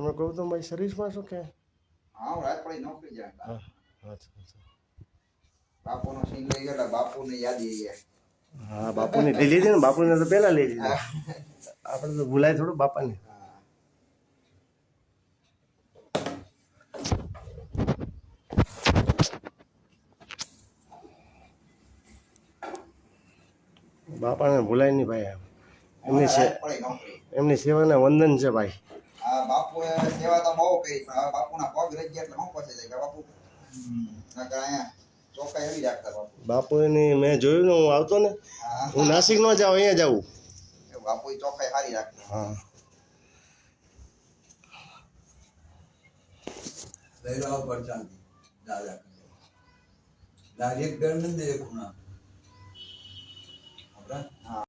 તમે ગૌતમભાઈ સર્વિસમાં છો કે? હા હું રાજપડી નોકરી જાય. હા અચ્છા. બાપુનો સીન લઈ ગયો એટલે બાપુની યાદી આવી. હા બાપુની લઈ લીધી ને, બાપુને તો પહેલા લઈ લીધી. આપણે તો ભૂલાય થોડું બાપાને. બાપાને ભૂલાય નહીં ભાઈ. એમની સેવાને વંદન છે ભાઈ. હા બાપુએ સેવા તો બહુ કરી, પણ હવે બાપુના પગ રહી ગયા એટલે હું પછી જાય બાપુ અહીંયા ચોખ્ખાઈ એવી રાખતા બાપુ. બાપુની મેં જોયું ને, હું આવતો ને, હું નાસિક નો જાઉં, અહીંયા જાઉં. બાપુ ચોખ્ખાઈ સારી રાખતા. હા લહેરાઓ પર ચાંદી દાદા દાદા એક ગણ નથી, એક ખૂણા.